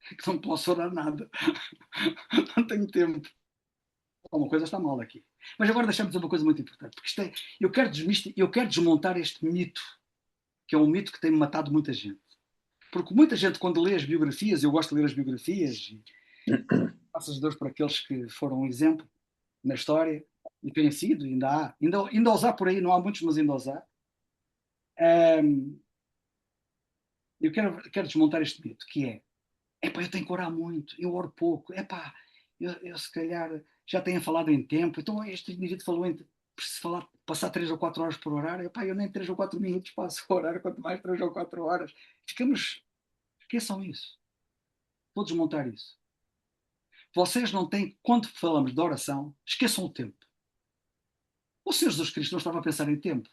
que não posso orar nada. Não tenho tempo. Alguma coisa está mal aqui. Mas agora deixamos uma coisa muito importante, porque eu quero desmontar este mito, que é um mito que tem matado muita gente. Porque muita gente, quando lê as biografias, eu gosto de ler as biografias, e graças a Deus por aqueles que foram um exemplo na história, e têm sido, ainda há, ainda os há por aí, não há muitos, mas ainda os há. Um, eu quero desmontar este mito, que é, epá, eu tenho que orar muito, eu oro pouco, epá, eu se calhar já tenho falado em tempo, então este indivíduo falou em preciso falar, passar 3 ou 4 horas por orar, epá, eu nem 3 ou 4 minutos passo a orar, quanto mais 3 ou 4 horas. Esqueçam isso. Vou desmontar isso. Vocês não têm, quando falamos de oração, esqueçam o tempo. O Senhor Jesus Cristo não estava a pensar em tempo.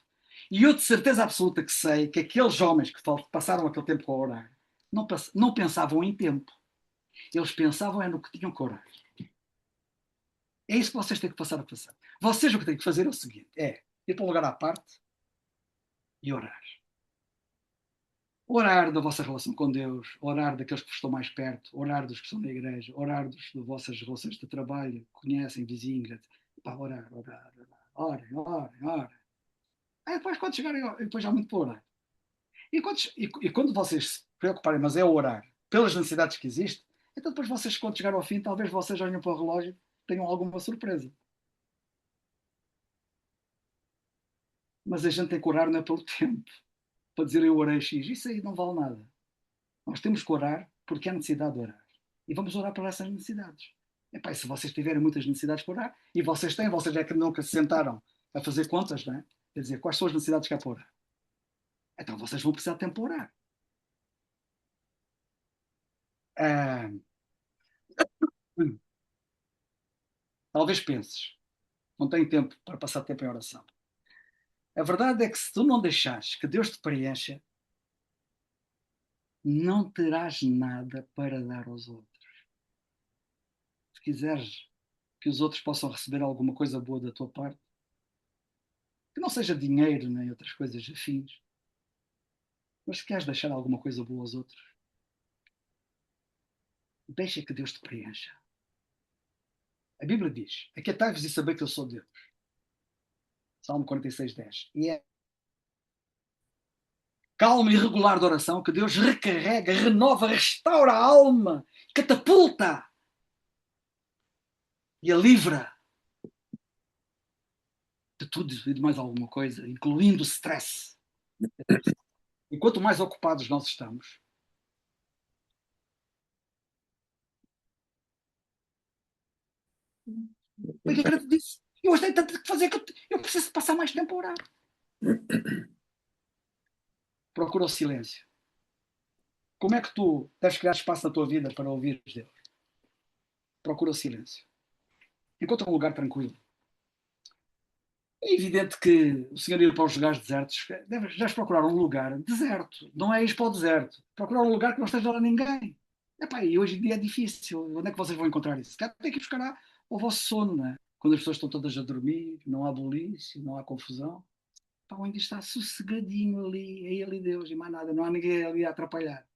E eu de certeza absoluta que sei que aqueles homens que passaram aquele tempo a orar não pensavam em tempo. Eles pensavam no que tinham que orar. É isso que vocês têm que passar a pensar. Vocês o que têm que fazer é o seguinte: é ir para um lugar à parte e orar. Orar da vossa relação com Deus, orar daqueles que vos estão mais perto, orar dos que estão na igreja, orar das vossas relações de trabalho, que conhecem, vizinhos. Pá, orar. Orem. Aí depois, quando chegarem, depois já há muito para orar. E quando vocês se preocuparem, mas é orar pelas necessidades que existem, então depois vocês, quando chegar ao fim, talvez vocês olhem para o relógio e tenham alguma surpresa. Mas a gente tem que orar não é pelo tempo, para dizer eu orei X. Isso aí não vale nada. Nós temos que orar porque há necessidade de orar. E vamos orar para essas necessidades. Epá, e se vocês tiverem muitas necessidades para orar, e vocês têm, vocês é que nunca se sentaram a fazer contas, não é? Quer dizer, quais são as necessidades que há para orar? Então vocês vão precisar de tempo para orar. Ah, talvez penses, não tenho tempo para passar tempo em oração. A verdade é que se tu não deixares que Deus te preencha, não terás nada para dar aos outros. Se quiseres que os outros possam receber alguma coisa boa da tua parte, que não seja dinheiro nem outras coisas afins, mas se queres deixar alguma coisa boa aos outros, deixa que Deus te preencha. A Bíblia diz: aquietai-vos e saber que eu sou Deus. Salmo 46:10. E é calma e regular de oração que Deus recarrega, renova, restaura a alma, catapulta e a livra de tudo e de mais alguma coisa, incluindo o stress. E quanto mais ocupados nós estamos, eu acredito disso. Eu hoje tenho tanto que fazer que eu preciso passar mais tempo a orar. Procura o silêncio. Como é que tu deves criar espaço na tua vida para ouvir Deus? Procura o silêncio. Encontra um lugar tranquilo. É evidente que o senhor ir para os lugares desertos, deves procurar um lugar deserto. Não é ir para o deserto. Procurar um lugar que não esteja lá ninguém. Epá, e hoje em dia é difícil. Onde é que vocês vão encontrar isso? Tem que ir buscar o vosso sono, né? Quando as pessoas estão todas a dormir, não há bulício, não há confusão. Epá, onde está sossegadinho ali, é ele e Deus, e mais nada. Não há ninguém ali a atrapalhar.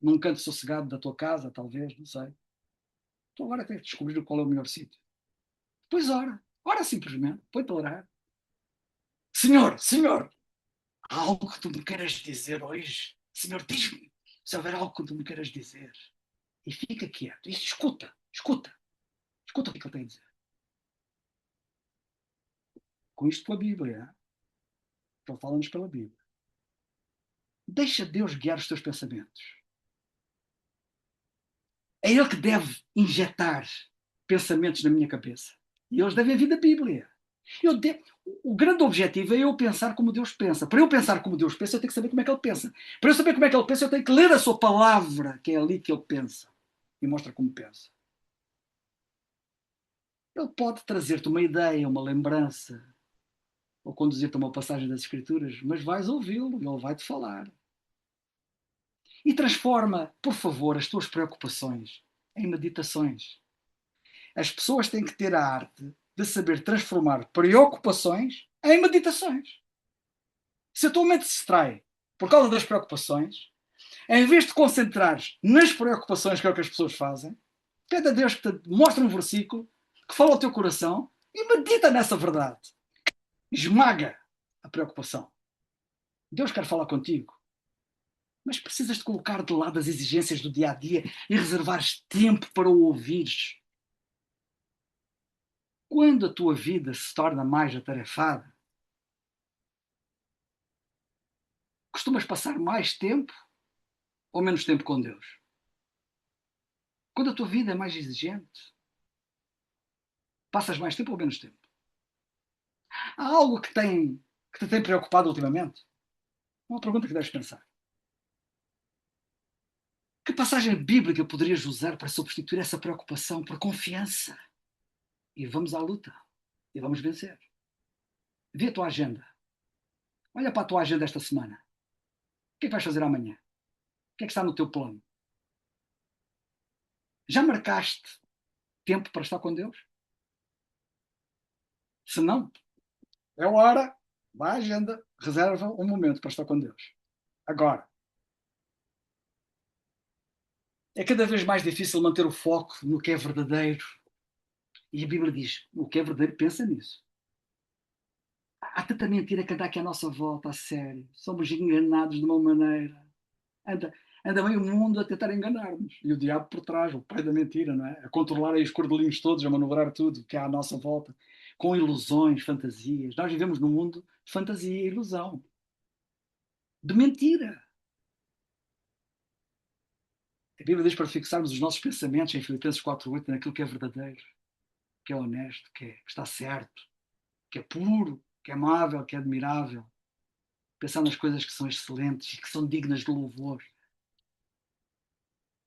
Num canto sossegado da tua casa, talvez, não sei. Tu agora tens de descobrir qual é o melhor sítio. Depois ora. Ora simplesmente. Põe-te a orar. Senhor, há algo que tu me queiras dizer hoje? Senhor, diz-me se houver algo que tu me queiras dizer. E fica quieto. E escuta. Escuta o que ele tem a dizer. Com isto pela Bíblia. Ele fala-nos pela Bíblia. Deixa Deus guiar os teus pensamentos. É Ele que deve injetar pensamentos na minha cabeça. E eles devem vir da Bíblia. O grande objetivo é eu pensar como Deus pensa. Para eu pensar como Deus pensa, eu tenho que saber como é que Ele pensa. Para eu saber como é que Ele pensa, eu tenho que ler a sua palavra, que é ali que Ele pensa. E mostra como pensa. Ele pode trazer-te uma ideia, uma lembrança, ou conduzir-te a uma passagem das Escrituras, mas vais ouvi-lo, ele vai-te falar. E transforma, por favor, as tuas preocupações em meditações. As pessoas têm que ter a arte de saber transformar preocupações em meditações. Se a tua mente se distrai por causa das preocupações, em vez de te concentrares nas preocupações, que é o que as pessoas fazem, pede a Deus que te mostre um versículo que fala ao teu coração e medita nessa verdade. Esmaga a preocupação. Deus quer falar contigo, mas precisas de colocar de lado as exigências do dia a dia e reservares tempo para o ouvires. Quando a tua vida se torna mais atarefada, costumas passar mais tempo ou menos tempo com Deus? Quando a tua vida é mais exigente, passas mais tempo ou menos tempo? Há algo que te tem preocupado ultimamente? Uma pergunta que deves pensar. Que passagem bíblica poderias usar para substituir essa preocupação por confiança? E vamos à luta. E vamos vencer. Vê a tua agenda. Olha para a tua agenda esta semana. O que é que vais fazer amanhã? O que é que está no teu plano? Já marcaste tempo para estar com Deus? Se não, é hora. Vai à agenda. Reserva um momento para estar com Deus. Agora. É cada vez mais difícil manter o foco no que é verdadeiro. E a Bíblia diz: o que é verdadeiro, pensa nisso. Há tanta mentira que anda aqui à nossa volta, a sério. Somos enganados de uma maneira. Anda, anda bem o mundo a tentar enganar-nos. E o diabo por trás, o pai da mentira, não é? A controlar aí os cordelinhos todos, a manobrar tudo que há à nossa volta. Com ilusões, fantasias. Nós vivemos num mundo de fantasia e ilusão. De mentira. A Bíblia diz para fixarmos os nossos pensamentos em Filipenses 4:8 naquilo que é verdadeiro, que é honesto, que está certo, que é puro, que é amável, que é admirável. Pensar nas coisas que são excelentes e que são dignas de louvor.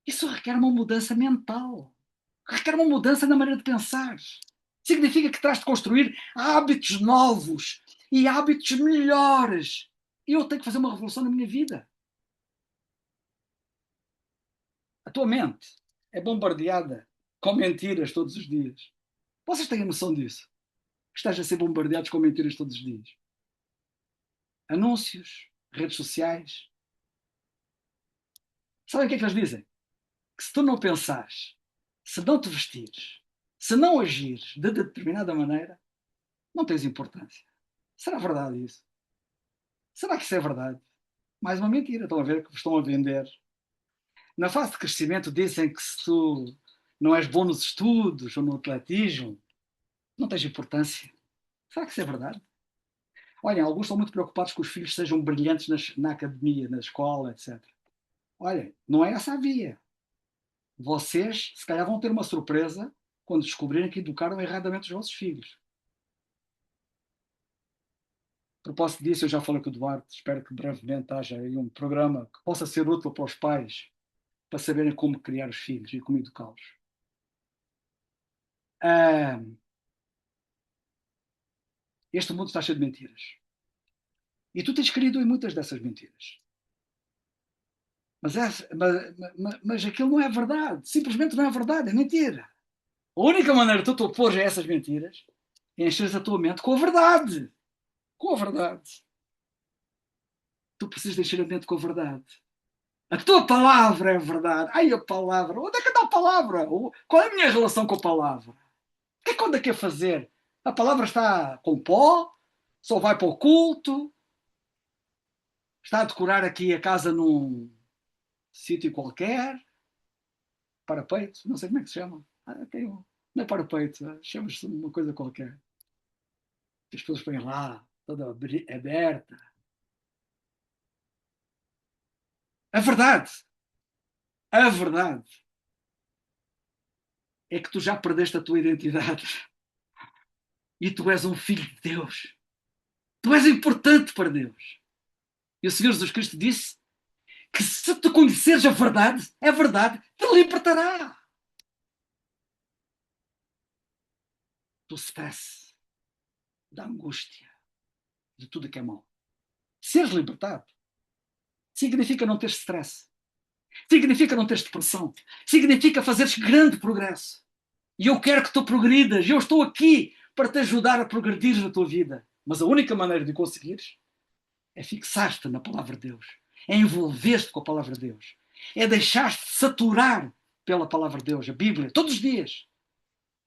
Isso requer uma mudança mental. Requer uma mudança na maneira de pensar. Significa que terás de construir hábitos novos e hábitos melhores. E eu tenho que fazer uma revolução na minha vida. A tua mente é bombardeada com mentiras todos os dias. Vocês têm a noção disso? Que estás a ser bombardeados com mentiras todos os dias. Anúncios, redes sociais. Sabem o que é que eles dizem? Que se tu não pensares, se não te vestires, se não agires de determinada maneira, não tens importância. Será verdade isso? Será que isso é verdade? Mais uma mentira. Estão a ver que vos estão a vender. Na fase de crescimento dizem que se tu não és bom nos estudos ou no atletismo, não tens importância. Será que isso é verdade? Olhem, alguns estão muito preocupados que os filhos sejam brilhantes na academia, na escola, etc. Olhem, não é essa a via. Vocês, se calhar, vão ter uma surpresa quando descobrirem que educaram erradamente os vossos filhos. A propósito disso, eu já falei com o Duarte, espero que brevemente haja aí um programa que possa ser útil para os pais, para saberem como criar os filhos e como educá-los. Ah, este mundo está cheio de mentiras. E tu tens crido em muitas dessas mentiras. Mas aquilo não é verdade. Simplesmente não é verdade, é mentira. A única maneira de tu te opor a essas mentiras é encheres a tua mente com a verdade. Com a verdade. Tu precisas de encher a mente com a verdade. A tua palavra é a verdade. Ai, a palavra. Onde é que está a palavra? Qual é a minha relação com a palavra? O que é que ando aqui a fazer? A palavra está com pó? Só vai para o culto? Está a decorar aqui a casa num sítio qualquer? Parapeito? Não sei como é que se chama. Tem um... Não é parapeito, chama-se uma coisa qualquer. As pessoas põem lá, toda aberta. A verdade é que tu já perdeste a tua identidade e tu és um filho de Deus. Tu és importante para Deus. E o Senhor Jesus Cristo disse que se tu conheceres a verdade te libertará do stress, da angústia, de tudo que é mau. Seres libertado significa não ter stress. Significa não teres depressão. Significa fazeres grande progresso. E eu quero que tu progridas. Eu estou aqui para te ajudar a progredir na tua vida. Mas a única maneira de conseguires é fixar-te na palavra de Deus. É envolver-te com a palavra de Deus. É deixar-te saturar pela palavra de Deus, a Bíblia, todos os dias.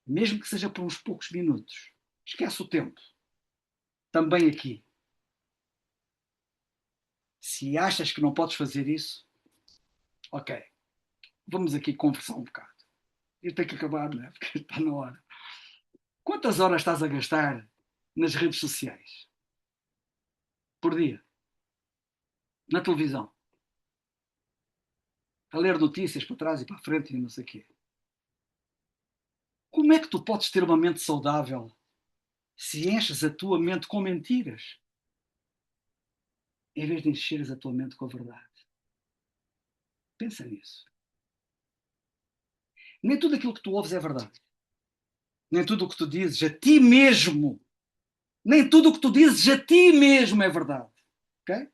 Mesmo que seja por uns poucos minutos. Esquece o tempo. Também aqui. Se achas que não podes fazer isso, ok. Vamos aqui conversar um bocado. Eu tenho que acabar, não é? Porque está na hora. Quantas horas estás a gastar nas redes sociais? Por dia? Na televisão? A ler notícias para trás e para a frente e não sei o quê. Como é que tu podes ter uma mente saudável se enches a tua mente com mentiras, em vez de encheres a tua mente com a verdade? Pensa nisso. Nem tudo aquilo que tu ouves é verdade. Nem tudo o que tu dizes a ti mesmo, nem tudo o que tu dizes a ti mesmo é verdade. Ok?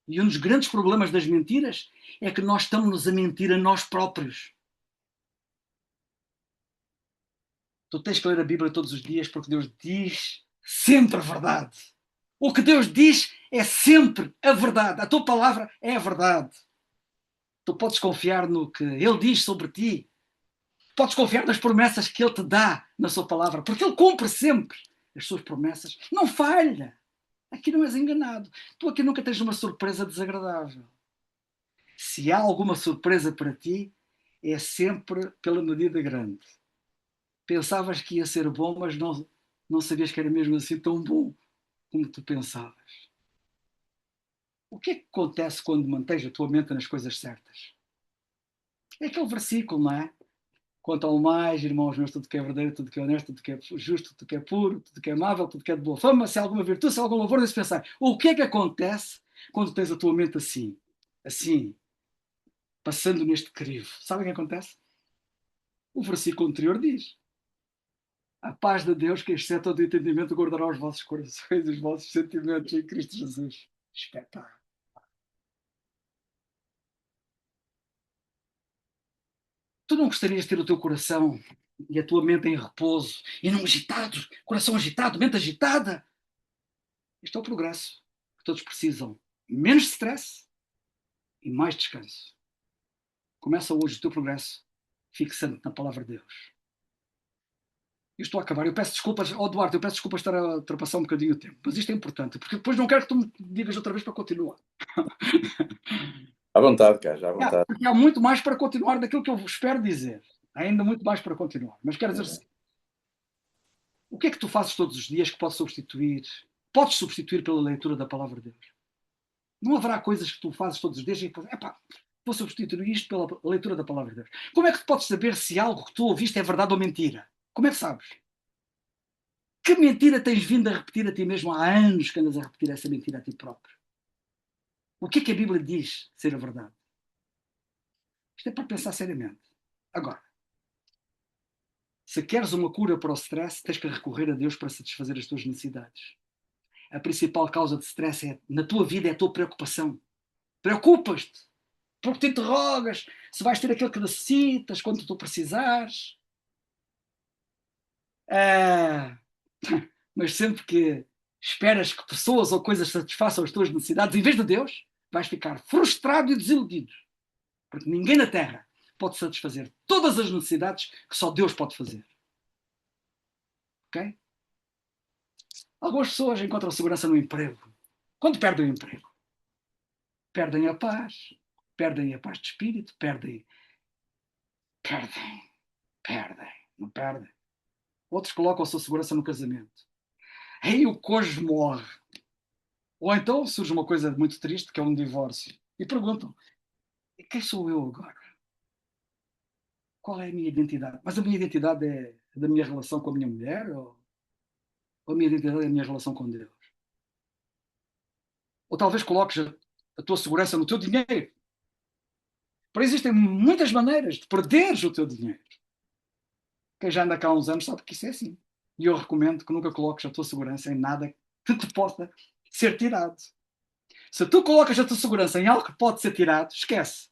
E um dos grandes problemas das mentiras é que nós estamos a mentir a nós próprios. Tu tens que ler a Bíblia todos os dias porque Deus diz sempre a verdade. O que Deus diz é sempre a verdade. A tua palavra é a verdade. Tu podes confiar no que Ele diz sobre ti. Podes confiar nas promessas que Ele te dá na sua palavra, porque Ele cumpre sempre as suas promessas. Não falha. Aqui não és enganado. Tu aqui nunca tens uma surpresa desagradável. Se há alguma surpresa para ti, é sempre pela medida grande. Pensavas que ia ser bom, mas não sabias que era mesmo assim tão bom como tu pensavas. O que é que acontece quando mantens a tua mente nas coisas certas? É aquele versículo, não é? Quanto ao mais, irmãos meus, tudo que é verdadeiro, tudo que é honesto, tudo que é justo, tudo que é puro, tudo que é amável, tudo que é de boa fama, se há alguma virtude, se há algum louvor, deixe pensar. O que é que acontece quando tens a tua mente assim? Assim, passando neste crivo. Sabe o que acontece? O versículo anterior diz: a paz de Deus, que excede todo o entendimento, guardará os vossos corações e os vossos sentimentos em Cristo Jesus. Espetáculo. Tu não gostarias de ter o teu coração e a tua mente em repouso e não agitado, coração agitado, mente agitada? Este é o progresso que todos precisam. Menos stress e mais descanso. Começa hoje o teu progresso fixando na palavra de Deus. Eu estou a acabar. Eu peço desculpas, Duarte, eu peço desculpas estar a ultrapassar um bocadinho o tempo, mas isto é importante, porque depois não quero que tu me digas outra vez para continuar. À vontade, cara, já à vontade. Porque há muito mais para continuar daquilo que eu espero dizer. Há ainda muito mais para continuar. Mas quero dizer Uhum. assim, o que é que tu fazes todos os dias que podes substituir pela leitura da palavra de Deus? Não haverá coisas que tu fazes todos os dias e epá, vou substituir isto pela leitura da palavra de Deus. Como é que tu podes saber se algo que tu ouviste é verdade ou mentira? Como é que sabes? Que mentira tens vindo a repetir a ti mesmo há anos que andas a repetir essa mentira a ti próprio? O que é que a Bíblia diz ser a verdade? Isto é para pensar seriamente. Agora, se queres uma cura para o stress, tens que recorrer a Deus para satisfazer as tuas necessidades. A principal causa de stress na tua vida é a tua preocupação. Preocupas-te, porque te interrogas se vais ter aquilo que necessitas, quando tu precisares. Ah, mas sempre que esperas que pessoas ou coisas satisfaçam as tuas necessidades, em vez de Deus, vais ficar frustrado e desiludido. Porque ninguém na Terra pode satisfazer todas as necessidades que só Deus pode fazer. Ok? Algumas pessoas encontram segurança no emprego. Quando perdem o emprego, perdem a paz de espírito, perdem, perdem, não perdem. Outros colocam a sua segurança no casamento. Aí o cônjuge morre. Ou então surge uma coisa muito triste, que é um divórcio. E perguntam, quem sou eu agora? Qual é a minha identidade? Mas a minha identidade é da minha relação com a minha mulher? Ou a minha identidade é a minha relação com Deus? Ou talvez coloques a tua segurança no teu dinheiro. Para existem muitas maneiras de perderes o teu dinheiro. Quem já anda cá há uns anos sabe que isso é assim. E eu recomendo que nunca coloques a tua segurança em nada que te possa ser tirado. Se tu colocas a tua segurança em algo que pode ser tirado, esquece.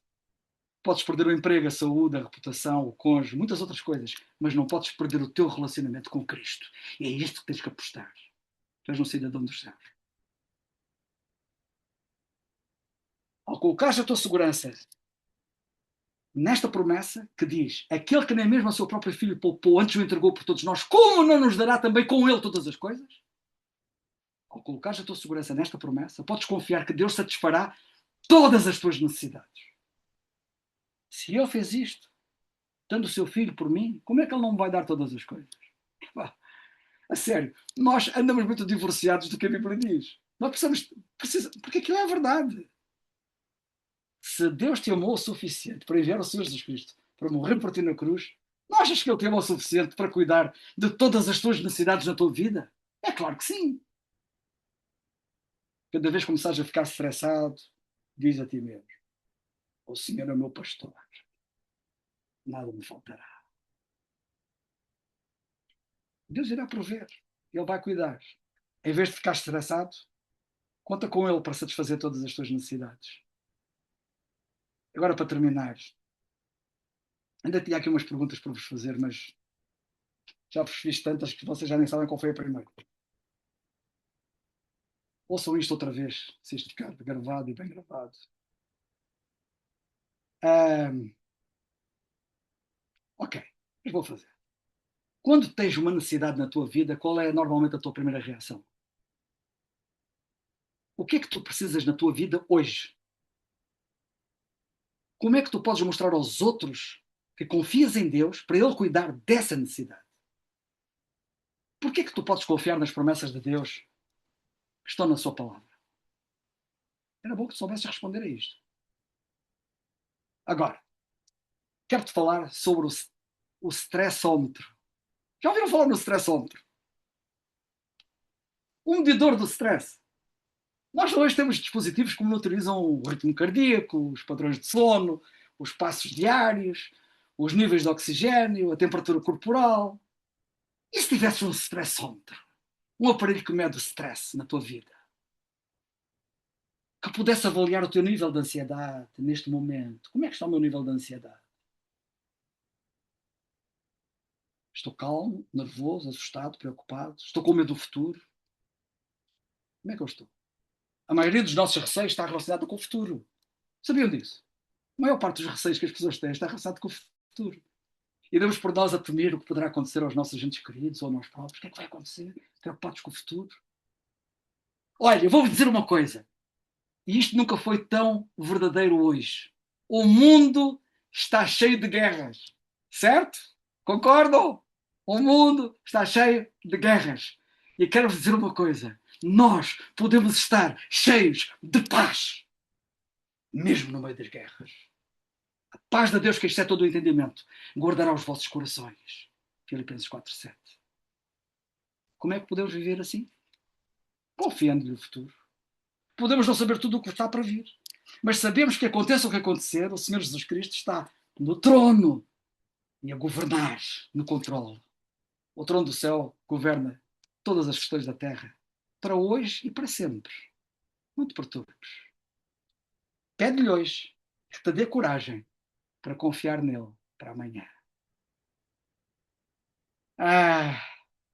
Podes perder o emprego, a saúde, a reputação, o cônjuge, muitas outras coisas, mas não podes perder o teu relacionamento com Cristo. E é isto que tens que apostar. Tu és um cidadão dos céus. Ao colocares a tua segurança nesta promessa que diz: aquele que nem mesmo a seu próprio filho poupou, antes o entregou por todos nós, como não nos dará também com ele todas as coisas? Ao colocares a tua segurança nesta promessa, podes confiar que Deus satisfará todas as tuas necessidades. Se ele fez isto, dando o seu filho por mim, como é que ele não me vai dar todas as coisas? A sério, nós andamos muito divorciados do que a Bíblia diz. Nós precisamos, porque aquilo é a verdade. Se Deus te amou o suficiente para enviar o Senhor Jesus Cristo para morrer por ti na cruz, não achas que Ele te amou o suficiente para cuidar de todas as tuas necessidades na tua vida? É claro que sim. Cada vez que começares a ficar estressado, diz a ti mesmo: o Senhor é o meu pastor, nada me faltará. Deus irá prover, Ele vai cuidar. Em vez de ficar estressado, conta com Ele para satisfazer todas as tuas necessidades. Agora, para terminar, ainda tinha aqui umas perguntas para vos fazer, mas já vos fiz tantas que vocês já nem sabem qual foi a primeira. Ouçam isto outra vez, se isto ficar gravado e bem gravado. Ok, mas vou fazer. Quando tens uma necessidade na tua vida, qual é normalmente a tua primeira reação? O que é que tu precisas na tua vida hoje? Como é que tu podes mostrar aos outros que confias em Deus para Ele cuidar dessa necessidade? Por que é que tu podes confiar nas promessas de Deus que estão na sua palavra? Era bom que tu soubesses responder a isto. Agora, quero-te falar sobre o stressómetro. Já ouviram falar no stressómetro? Um medidor do stress. Nós hoje temos dispositivos que monitorizam o ritmo cardíaco, os padrões de sono, os passos diários, os níveis de oxigênio, a temperatura corporal. E se tivesse um stressómetro? Um aparelho que mede o stress na tua vida? Que pudesse avaliar o teu nível de ansiedade neste momento. Como é que está o meu nível de ansiedade? Estou calmo, nervoso, assustado, preocupado? Estou com medo do futuro? Como é que eu estou? A maioria dos nossos receios está relacionado com o futuro. Sabiam disso? A maior parte dos receios que as pessoas têm está relacionado com o futuro. E damos por nós a temer o que poderá acontecer aos nossos agentes queridos ou a nós próprios. O que é que vai acontecer? Preocupados com o futuro. Olha, eu vou-vos dizer uma coisa. E isto nunca foi tão verdadeiro hoje. O mundo está cheio de guerras. Certo? Concordam? O mundo está cheio de guerras. E quero-vos dizer uma coisa. Nós podemos estar cheios de paz. Mesmo no meio das guerras. A paz de Deus, que excede todo o entendimento, guardará os vossos corações. Filipenses 4:7. Como é que podemos viver assim? Confiando no futuro. Podemos não saber tudo o que está para vir, mas sabemos que aconteça o que acontecer, o Senhor Jesus Cristo está no trono e a governar no controle. O trono do céu governa todas as questões da terra, para hoje e para sempre. Não te perturbes. Pede-lhe hoje que te dê coragem para confiar nele para amanhã.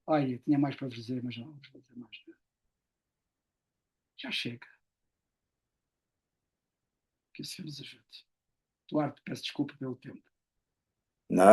Olha, tinha mais para vos dizer, mas não vos vou dizer mais. Já chega. Que o Senhor nos ajude. Duarte, peço desculpa pelo tempo. Nada.